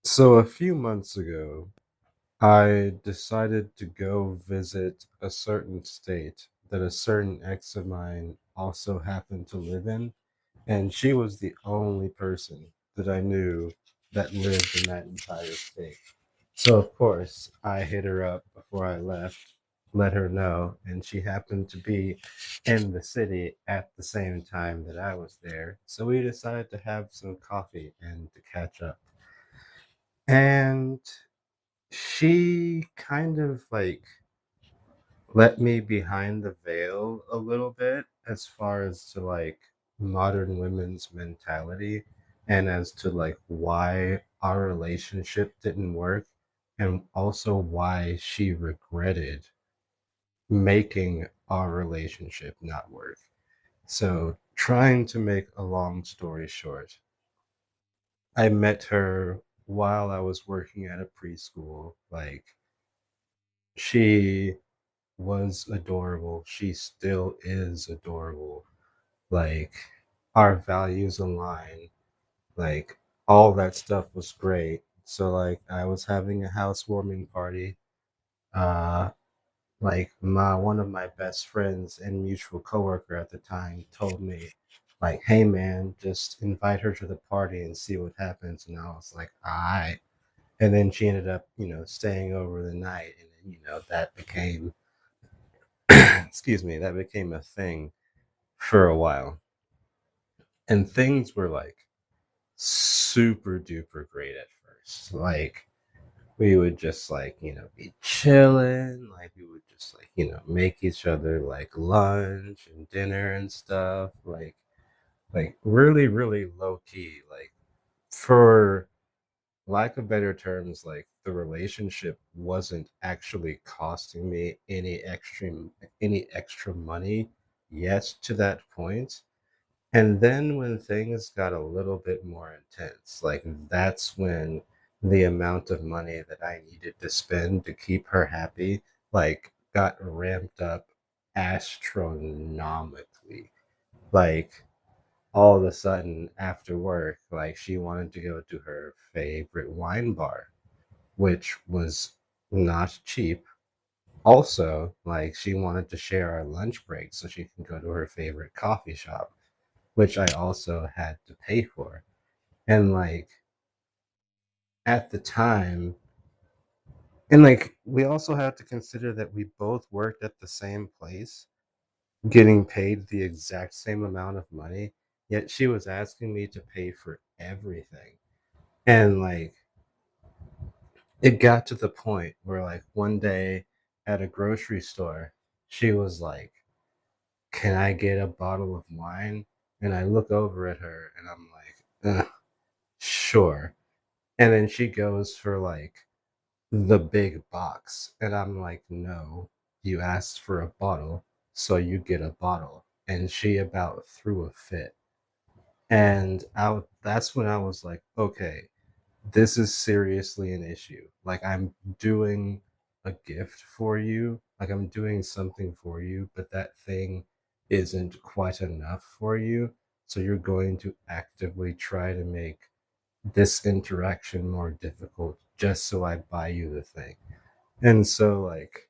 So a few months ago, I decided to go visit a certain state that a certain ex of mine also happened to live in, and she was the only person that I knew that lived in that entire state. So of course, I hit her up before I left, let her know, and she happened to be in the city at the same time that I was there. So we decided to have some coffee and to catch up. And she kind of like let me behind the veil a little bit as far as to like modern women's mentality and as to like why our relationship didn't work and also why she regretted making our relationship not work. So, trying to make a long story short, I met her while I was working at a preschool. Like, she was adorable. She still is adorable. Like our values align. Like all that stuff was great. So like I was having a housewarming party. Uh like my one of my best friends and mutual coworker at the time told me like, hey man, just invite her to the party and see what happens. And I was like, all right. And then she ended up, staying over the night and then, that became excuse me, that became a thing for a while. And things were like super duper great at first. Like we would just like, be chilling, like we would just like, make each other like lunch and dinner and stuff. Like really, really low key. Like for lack of better terms, like the relationship wasn't actually costing me any extra money yet to that point. And then when things got a little bit more intense, like that's when the amount of money that I needed to spend to keep her happy, like got ramped up astronomically. Like all of a sudden after work, like she wanted to go to her favorite wine bar, which was not cheap. Also, like she wanted to share our lunch break so she can go to her favorite coffee shop, which I also had to pay for. And like at the time, and like we also had to consider that we both worked at the same place, getting paid the exact same amount of money, yet she was asking me to pay for everything. And like it got to the point where like one day at a grocery store, she was like, "Can I get a bottle of wine?" And I look over at her and I'm like, sure. And then she goes for like the big box. And I'm like, no, you asked for a bottle, so you get a bottle. And she about threw a fit. And that's when I was like, okay, this is seriously an issue. Like, I'm doing a gift for you, like, I'm doing something for you, but that thing isn't quite enough for you. So you're going to actively try to make this interaction more difficult just so I buy you the thing. And so, like,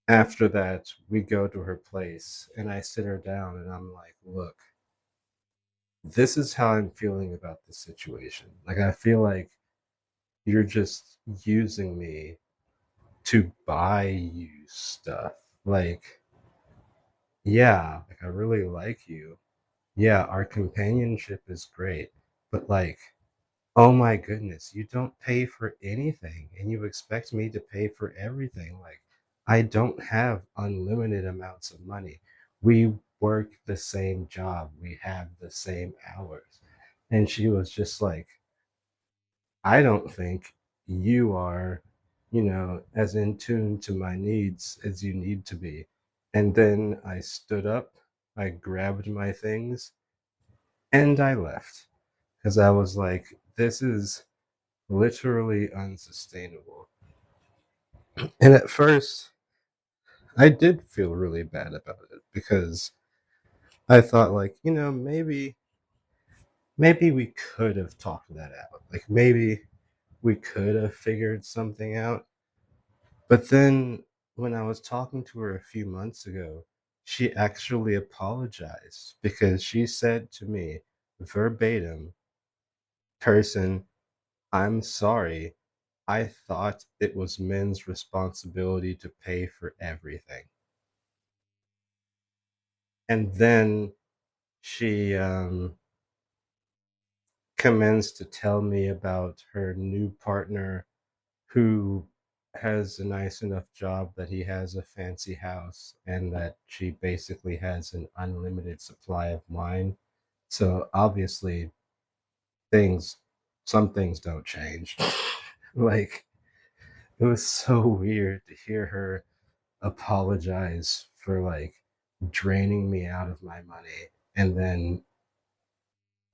after that, we go to her place and I sit her down and I'm like, look, this is how I'm feeling about the situation. Like, I feel like you're just using me to buy you stuff. Like, yeah, like, I really like you. Yeah, our companionship is great. But, like, oh my goodness, you don't pay for anything and you expect me to pay for everything. Like, I don't have unlimited amounts of money. We work the same job, we have the same hours. And she was just like, I don't think you are, as in tune to my needs as you need to be. And then I stood up, I grabbed my things, and I left because I was like, this is literally unsustainable. And at first, I did feel really bad about it because I thought like, maybe we could have talked that out. Like we could have figured something out. But then when I was talking to her a few months ago, she actually apologized because she said to me verbatim, "Person, I'm sorry. I thought it was men's responsibility to pay for everything." And then she commenced to tell me about her new partner who has a nice enough job that he has a fancy house and that she basically has an unlimited supply of wine. So obviously things some things don't change. Like it was so weird to hear her apologize for like draining me out of my money and then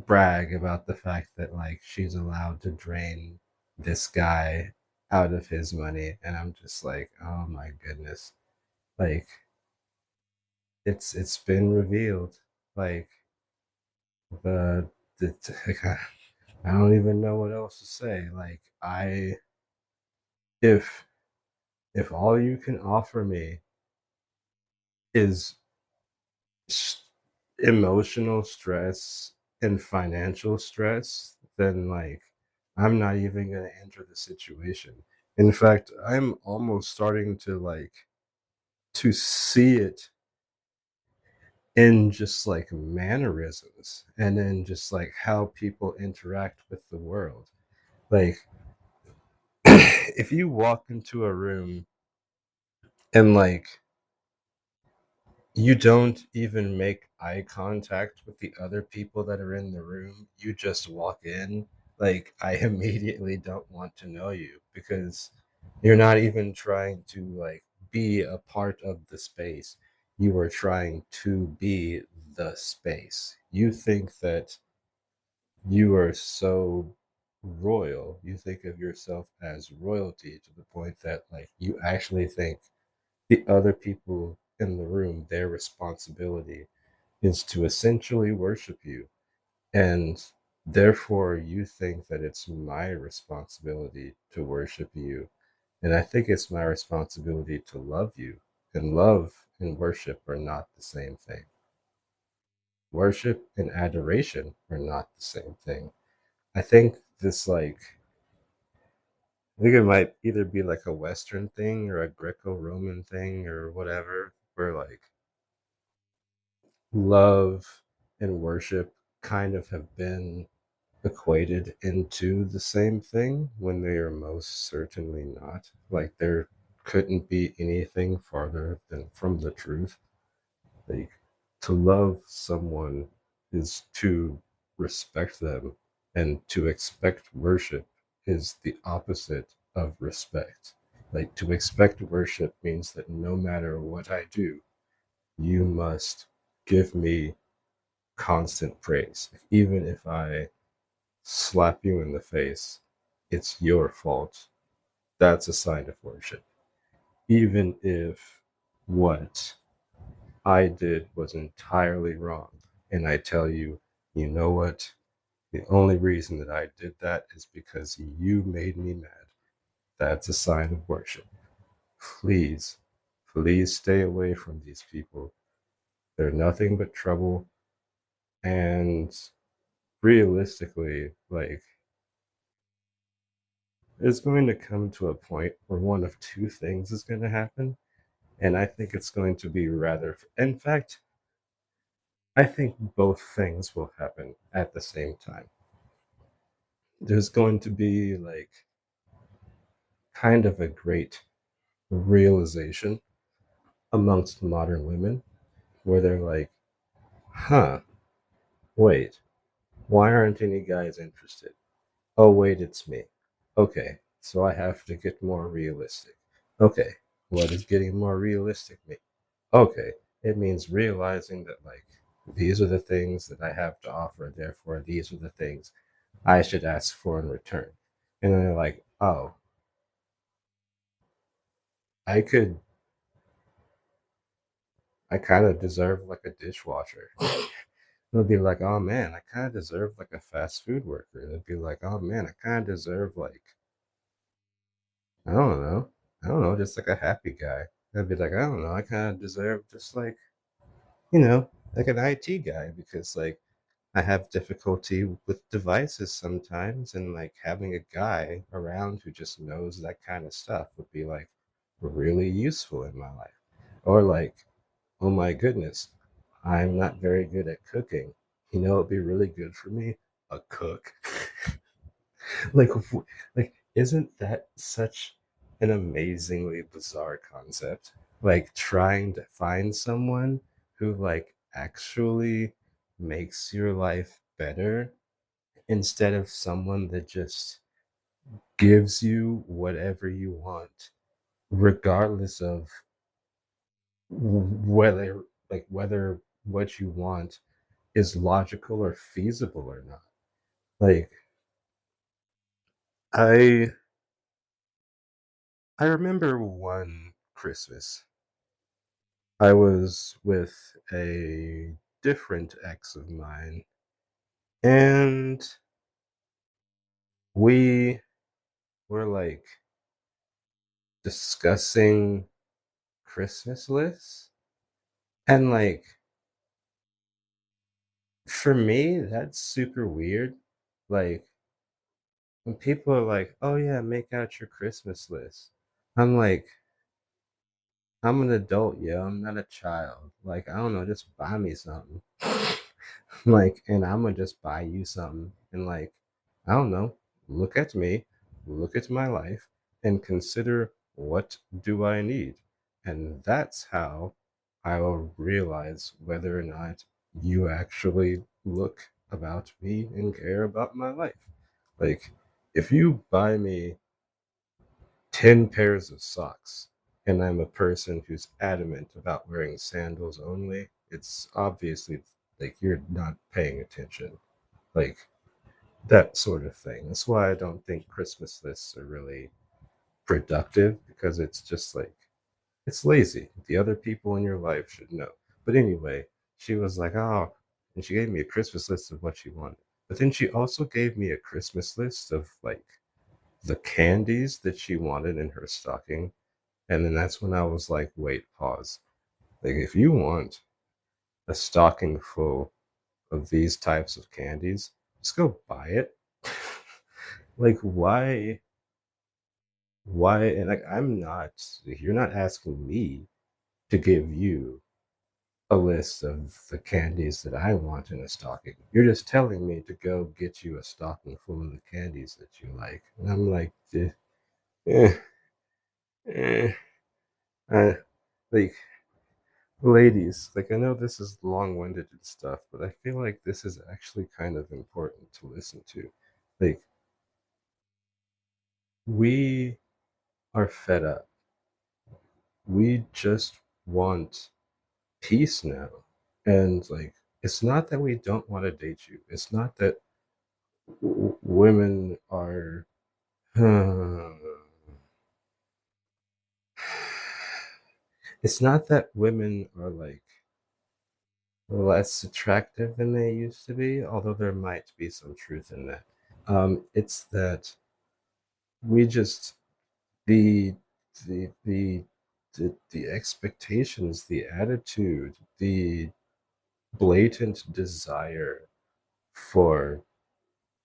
brag about the fact that like she's allowed to drain this guy out of his money, and I'm just like, oh my goodness. Like it's been revealed. Like the the like, I don't even know what else to say. Like if if all you can offer me is emotional stress and financial stress, then like I'm not even going to enter the situation. In fact, I'm almost starting to like to see it in just like mannerisms and then just like how people interact with the world. Like if you walk into a room and like you don't even make eye contact with the other people that are in the room. You just walk in. Like, I immediately don't want to know you because you're not even trying to, like, be a part of the space. You are trying to be the space. You think that you are so royal. You think of yourself as royalty to the point that, like, you actually think the other people in the room, their responsibility is to essentially worship you. And therefore, you think that it's my responsibility to worship you. And I think it's my responsibility to love you. And love and worship are not the same thing. Worship and adoration are not the same thing. I think this, like, I think it might either be like a Western thing or a Greco Roman thing or whatever, where like love and worship kind of have been equated into the same thing when they are most certainly not. Like there couldn't be anything farther than from the truth. Like to love someone is to respect them, and to expect worship is the opposite of respect. Like to expect worship means that no matter what I do, you must give me constant praise. Even if I slap you in the face, it's your fault. That's a sign of worship. Even if what I did was entirely wrong, and I tell you, you know what? The only reason that I did that is because you made me mad. That's a sign of worship. Please, please stay away from these people. They're nothing but trouble. And realistically, like, it's going to come to a point where one of two things is going to happen. And I think it's going to be rather, in fact, I think both things will happen at the same time. There's going to be like kind of a great realization amongst modern women where they're like, huh, wait, why aren't any guys interested? Oh, wait, it's me. Okay, so I have to get more realistic. Okay, what does getting more realistic mean? Okay, it means realizing that, like, these are the things that I have to offer, therefore, these are the things I should ask for in return. And then they're like, oh, I could, I kind of deserve like a dishwasher. They'll be like, oh man, I kind of deserve like a fast food worker. They'll be like, oh man, I kind of deserve like I don't know. I don't know, just like a happy guy. I'd be like, I don't know, I kind of deserve just like, you know, like an IT guy because like I have difficulty with devices sometimes, and like having a guy around who just knows that kind of stuff would be like really useful in my life. Or like, oh my goodness, I'm not very good at cooking. You know, it'd be really good for me, a cook. like, like, isn't that such an amazingly bizarre concept? Like trying to find someone who like actually makes your life better instead of someone that just gives you whatever you want, regardless of whether whether what you want is logical or feasible or not. Like I I remember one Christmas I was with a different ex of mine, and we were like discussing Christmas lists. And like for me, that's super weird. Like when people are like, "Oh yeah, make out your Christmas list." I'm like, I'm an adult, yo. I'm not a child. Like, I don't know, just buy me something. Like, and I'm gonna just buy you something. And like, I don't know, look at me, look at my life, and consider what do I need. And that's how I will realize whether or not you actually look about me and care about my life. Like, if you buy me 10 pairs of socks and I'm a person who's adamant about wearing sandals only, it's obviously like you're not paying attention. Like that sort of thing. That's why I don't think Christmas lists are really productive because it's just like, it's lazy. The other people in your life should know. But anyway, she was like, oh, and she gave me a Christmas list of what she wanted. But then she also gave me a Christmas list of like the candies that she wanted in her stocking. And then that's when I was like, wait, pause. Like, if you want a stocking full of these types of candies, just go buy it. Like, why? And like, you're not asking me to give you a list of the candies that I want in a stocking. You're just telling me to go get you a stocking full of the candies that you like. And I'm like, eh, eh, like, ladies, like I know this is long-winded and stuff, but I feel like this is actually kind of important to listen to. Like we are fed up. We just want peace now. And like it's not that we don't want to date you. It's not that women are it's not that women are like less attractive than they used to be, although there might be some truth in that. It's that we just the the the expectations, the attitude, the blatant desire for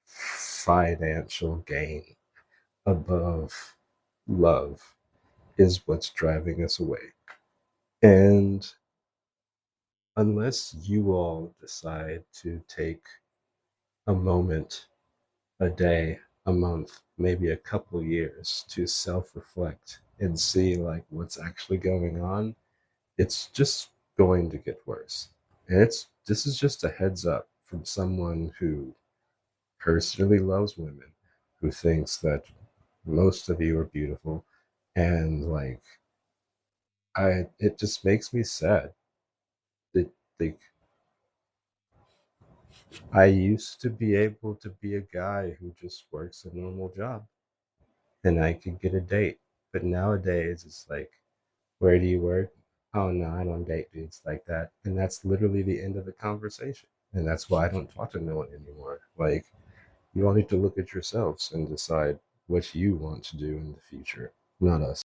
financial gain above love is what's driving us away. And unless you all decide to take a moment, a day, a month, maybe a couple years to self reflect and see like what's actually going on, it's just going to get worse. And this is just a heads up from someone who personally loves women, who thinks that most of you are beautiful, and like it just makes me sad that like I used to be able to be a guy who just works a normal job and I could get a date. But nowadays it's like, where do you work? Oh no, I don't date dudes like that. And that's literally the end of the conversation. And that's why I don't talk to no one anymore. Like, you all need to look at yourselves and decide what you want to do in the future. not us.